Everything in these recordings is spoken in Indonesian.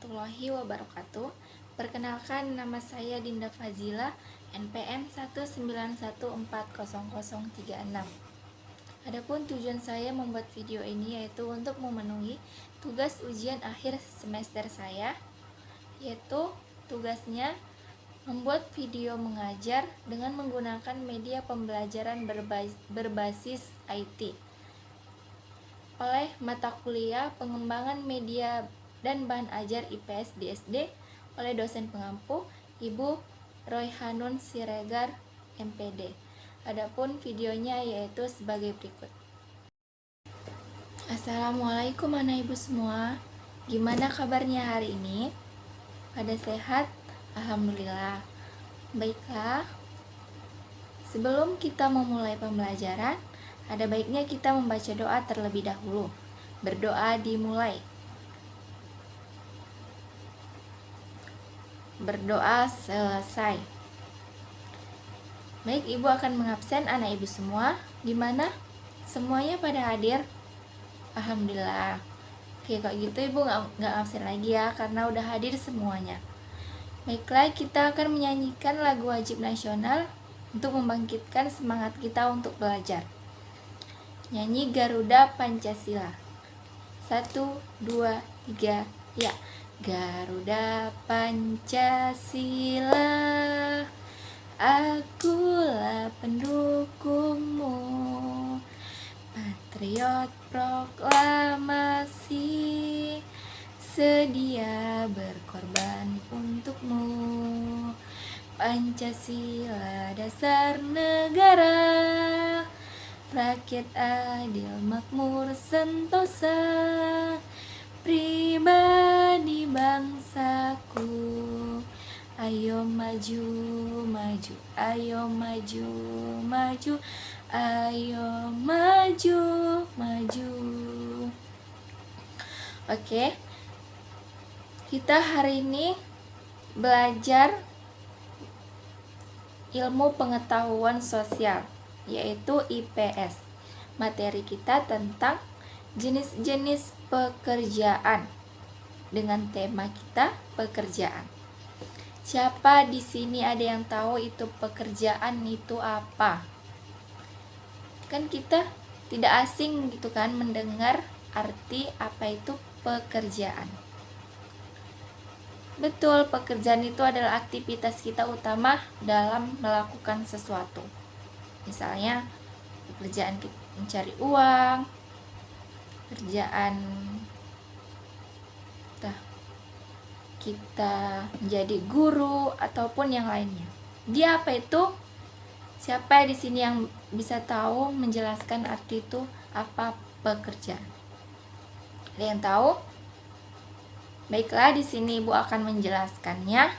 warahmatullahi wabarakatuh. Perkenalkan, nama saya Dinda Fazila, NPM 191400036. Adapun tujuan saya membuat video ini yaitu untuk memenuhi tugas ujian akhir semester saya, yaitu tugasnya membuat video mengajar dengan menggunakan media pembelajaran berbasis IT oleh mata kuliah pengembangan media dan bahan ajar IPS di SD oleh dosen pengampu Ibu Royhanun Siregar MPD. Adapun videonya yaitu sebagai berikut. Assalamualaikum anak ibu semua. Gimana kabarnya hari ini? Pada sehat? Alhamdulillah. Baiklah, sebelum kita memulai pembelajaran, ada baiknya kita membaca doa terlebih dahulu. Berdoa dimulai. Berdoa selesai. Baik, ibu akan mengabsen anak ibu semua. Gimana? Semuanya pada hadir? Alhamdulillah. Oke, kalau gitu ibu nggak absen lagi ya, karena udah hadir semuanya. Baiklah, kita akan menyanyikan lagu wajib nasional untuk membangkitkan semangat kita untuk belajar. Nyanyi Garuda Pancasila. 1, 2, 3, ya. Garuda Pancasila, akulah pendukungmu, patriot proklamasi, sedia berkorban untukmu. Pancasila dasar negara, rakyat adil makmur sentosa, pribadi bangsaku. Ayo maju, maju, ayo maju, maju, ayo maju, maju. Oke, kita hari ini belajar ilmu pengetahuan sosial, yaitu IPS. Materi kita tentang jenis-jenis pekerjaan dengan tema kita pekerjaan. Siapa di sini ada yang tahu itu pekerjaan itu apa? Kan kita tidak asing gitu kan mendengar arti apa itu pekerjaan. Betul, pekerjaan itu adalah aktivitas kita utama dalam melakukan sesuatu. Misalnya pekerjaan kita mencari uang, pekerjaan kita menjadi guru ataupun yang lainnya. Dia apa itu? Siapa di sini yang bisa tahu menjelaskan arti itu apa pekerjaan? Ada yang tahu? Baiklah, di sini Ibu akan menjelaskannya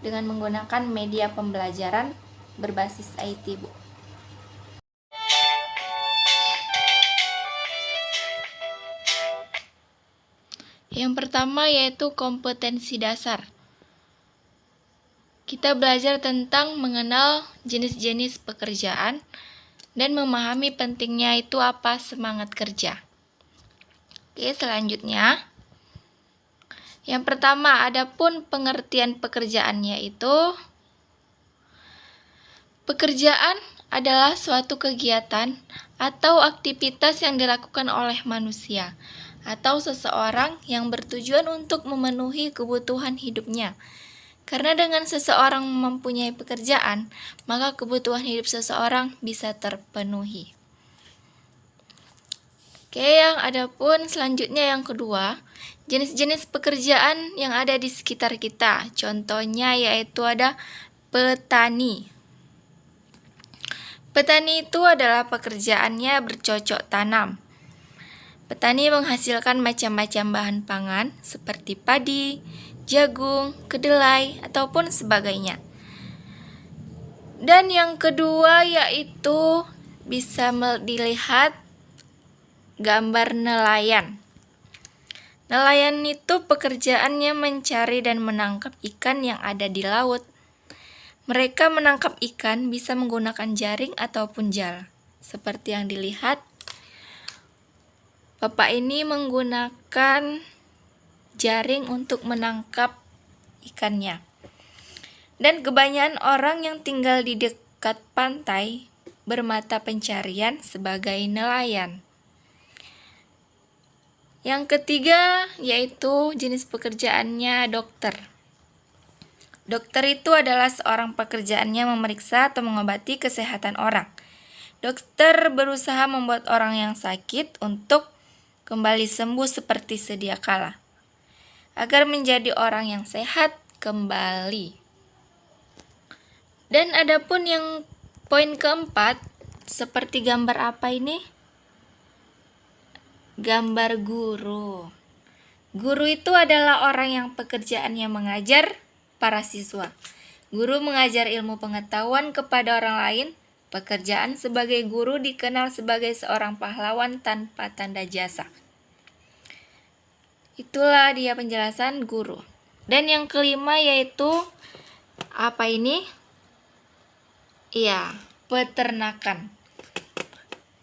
dengan menggunakan media pembelajaran berbasis IT, Bu. Yang pertama yaitu kompetensi dasar. Kita belajar tentang mengenal jenis-jenis pekerjaan dan memahami pentingnya itu apa semangat kerja. Oke, selanjutnya. Yang pertama, adapun pengertian pekerjaan yaitu pekerjaan adalah suatu kegiatan atau aktivitas yang dilakukan oleh manusia atau seseorang yang bertujuan untuk memenuhi kebutuhan hidupnya. Karena dengan seseorang mempunyai pekerjaan, maka kebutuhan hidup seseorang bisa terpenuhi. Oke, yang adapun selanjutnya yang kedua, jenis-jenis pekerjaan yang ada di sekitar kita. Contohnya yaitu ada petani. Petani itu adalah pekerjaannya bercocok tanam. Petani menghasilkan macam-macam bahan pangan seperti padi, jagung, kedelai, ataupun sebagainya. Dan yang kedua yaitu bisa dilihat gambar nelayan. Nelayan itu pekerjaannya mencari dan menangkap ikan yang ada di laut. Mereka menangkap ikan bisa menggunakan jaring ataupun jal. Seperti yang dilihat, Bapak ini menggunakan jaring untuk menangkap ikannya. Dan kebanyakan orang yang tinggal di dekat pantai bermata pencarian sebagai nelayan. Yang ketiga yaitu jenis pekerjaannya dokter. Dokter itu adalah seorang pekerjaannya memeriksa atau mengobati kesehatan orang. Dokter berusaha membuat orang yang sakit untuk kembali sembuh seperti sedia kala, agar menjadi orang yang sehat kembali. Dan adapun yang poin keempat, seperti gambar apa ini? Gambar guru. Guru itu adalah orang yang pekerjaannya mengajar para siswa. Guru mengajar ilmu pengetahuan kepada orang lain. Pekerjaan sebagai guru dikenal sebagai seorang pahlawan tanpa tanda jasa. Itulah dia penjelasan guru. Dan yang kelima yaitu apa ini? Iya, peternakan.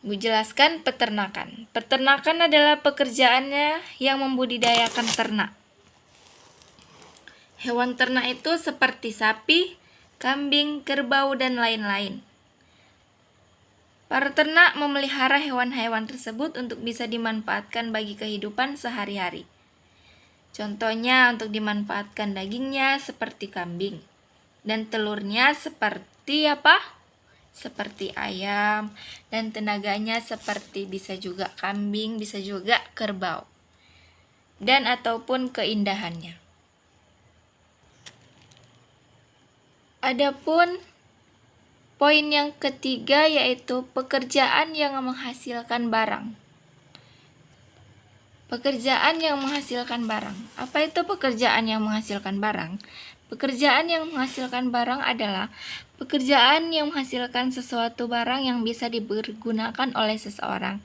Gue jelaskan peternakan. Peternakan adalah pekerjaannya yang membudidayakan ternak. Hewan ternak itu seperti sapi, kambing, kerbau, dan lain-lain. Para ternak memelihara hewan-hewan tersebut untuk bisa dimanfaatkan bagi kehidupan sehari-hari. Contohnya untuk dimanfaatkan dagingnya seperti kambing, dan telurnya seperti apa? Seperti ayam, dan tenaganya seperti bisa juga kambing, bisa juga kerbau, dan ataupun keindahannya. Adapun poin yang ketiga yaitu pekerjaan yang menghasilkan barang. Pekerjaan yang menghasilkan barang. Apa itu pekerjaan yang menghasilkan barang? Pekerjaan yang menghasilkan barang adalah pekerjaan yang menghasilkan sesuatu barang yang bisa dipergunakan oleh seseorang.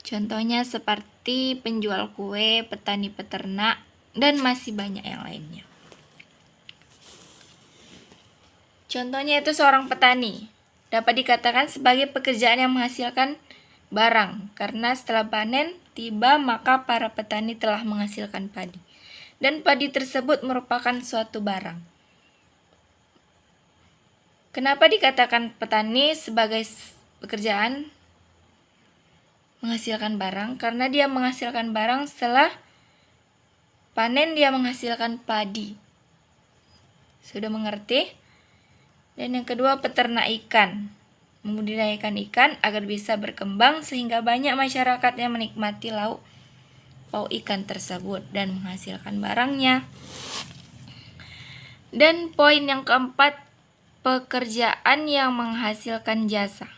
Contohnya seperti penjual kue, petani peternak, dan masih banyak yang lainnya. Contohnya itu seorang petani. Dapat dikatakan sebagai pekerjaan yang menghasilkan barang, karena setelah panen tiba maka para petani telah menghasilkan padi. Dan padi tersebut merupakan suatu barang. Kenapa dikatakan petani sebagai pekerjaan menghasilkan barang? Karena dia menghasilkan barang setelah panen, dia menghasilkan padi. Sudah mengerti? Dan yang kedua, peternak ikan. Membudidayakan ikan agar bisa berkembang sehingga banyak masyarakat yang menikmati lauk pauk ikan tersebut dan menghasilkan barangnya. Dan poin yang keempat, pekerjaan yang menghasilkan jasa.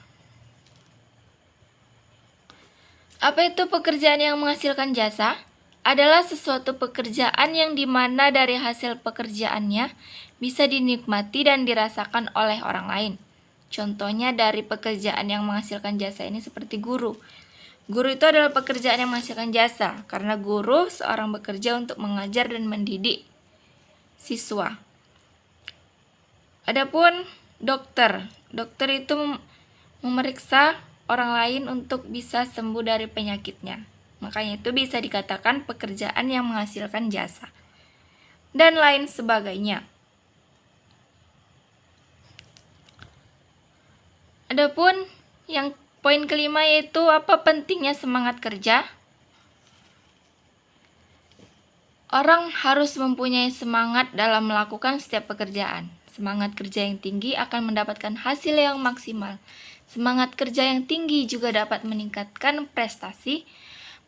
Apa itu pekerjaan yang menghasilkan jasa? Adalah sesuatu pekerjaan yang dimana dari hasil pekerjaannya bisa dinikmati dan dirasakan oleh orang lain. Contohnya dari pekerjaan yang menghasilkan jasa ini seperti guru. Guru itu adalah pekerjaan yang menghasilkan jasa, karena guru seorang bekerja untuk mengajar dan mendidik siswa. Adapun dokter. Dokter itu memeriksa orang lain untuk bisa sembuh dari penyakitnya. Makanya itu bisa dikatakan pekerjaan yang menghasilkan jasa. Dan lain sebagainya. Adapun yang poin kelima yaitu apa pentingnya semangat kerja? Orang harus mempunyai semangat dalam melakukan setiap pekerjaan. Semangat kerja yang tinggi akan mendapatkan hasil yang maksimal. Semangat kerja yang tinggi juga dapat meningkatkan prestasi.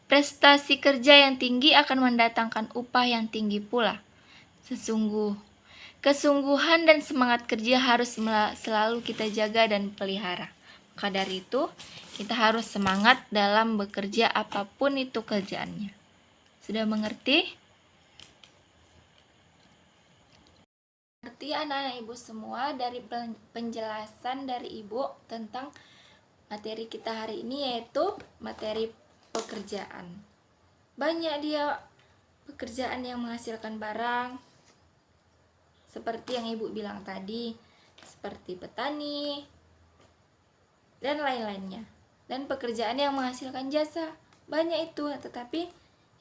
Prestasi kerja yang tinggi akan mendatangkan upah yang tinggi pula. Kesungguhan dan semangat kerja harus selalu kita jaga dan pelihara. Maka dari itu, kita harus semangat dalam bekerja apapun itu kerjaannya. Sudah mengerti? Mengerti anak-anak ibu semua dari penjelasan dari ibu tentang materi kita hari ini, yaitu materi pekerjaan. Banyak dia pekerjaan yang menghasilkan barang, seperti yang ibu bilang tadi, seperti petani, dan lain-lainnya. Dan pekerjaan yang menghasilkan jasa, banyak itu, tetapi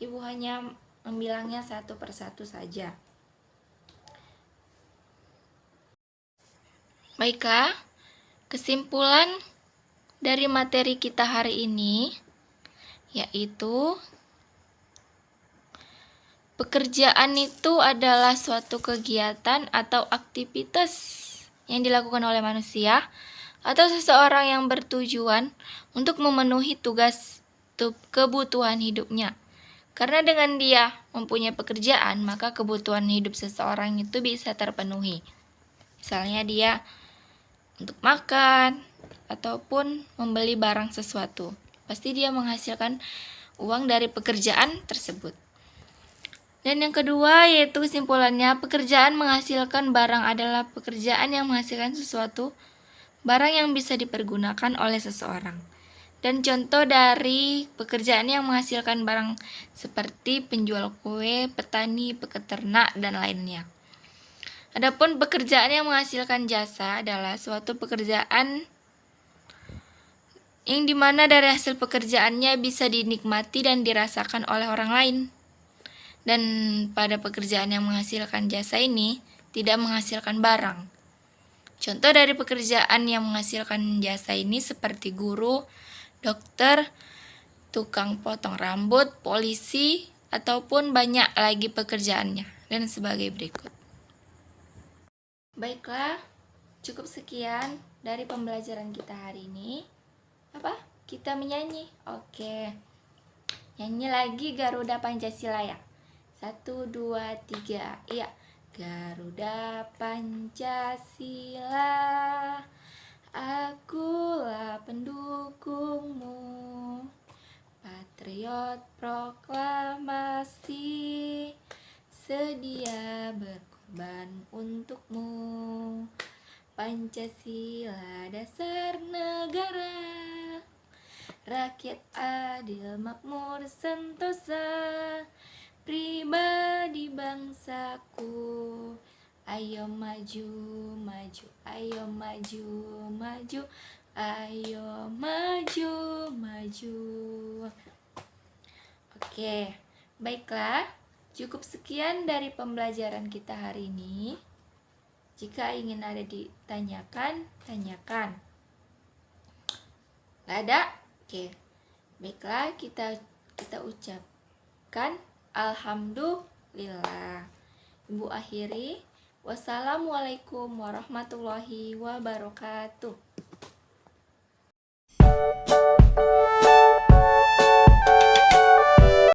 ibu hanya membilangnya satu persatu saja. Baiklah, kesimpulan dari materi kita hari ini yaitu pekerjaan itu adalah suatu kegiatan atau aktivitas yang dilakukan oleh manusia atau seseorang yang bertujuan untuk memenuhi tugas kebutuhan hidupnya. Karena dengan dia mempunyai pekerjaan, maka kebutuhan hidup seseorang itu bisa terpenuhi. Misalnya dia untuk makan ataupun membeli barang sesuatu. Pasti dia menghasilkan uang dari pekerjaan tersebut. Dan yang kedua yaitu kesimpulannya, pekerjaan menghasilkan barang adalah pekerjaan yang menghasilkan sesuatu barang yang bisa dipergunakan oleh seseorang. Dan contoh dari pekerjaan yang menghasilkan barang seperti penjual kue, petani, peternak, dan lainnya. Adapun pekerjaan yang menghasilkan jasa adalah suatu pekerjaan yang dimana dari hasil pekerjaannya bisa dinikmati dan dirasakan oleh orang lain. Dan pada pekerjaan yang menghasilkan jasa ini tidak menghasilkan barang. Contoh dari pekerjaan yang menghasilkan jasa ini seperti guru, dokter, tukang potong rambut, polisi, ataupun banyak lagi pekerjaannya, dan sebagai berikut. Baiklah, cukup sekian dari pembelajaran kita hari ini. Kita menyanyi? Oke. Nyanyi lagi Garuda Pancasila ya. 1, 2, 3, iya. Garuda Pancasila, akulah pendukungmu, patriot proklamasi, sedia berkorban untukmu. Pancasila dasar negara, rakyat adil makmur sentosa, pribadi bangsaku. Ayo maju, maju, ayo maju, maju, ayo maju, maju. Oke, baiklah, cukup sekian dari pembelajaran kita hari ini. Jika ingin ada ditanyakan, tanyakan. Gak ada? Oke. Baiklah, kita ucapkan alhamdulillah. Ibu akhiri. Wassalamualaikum warahmatullahi wabarakatuh.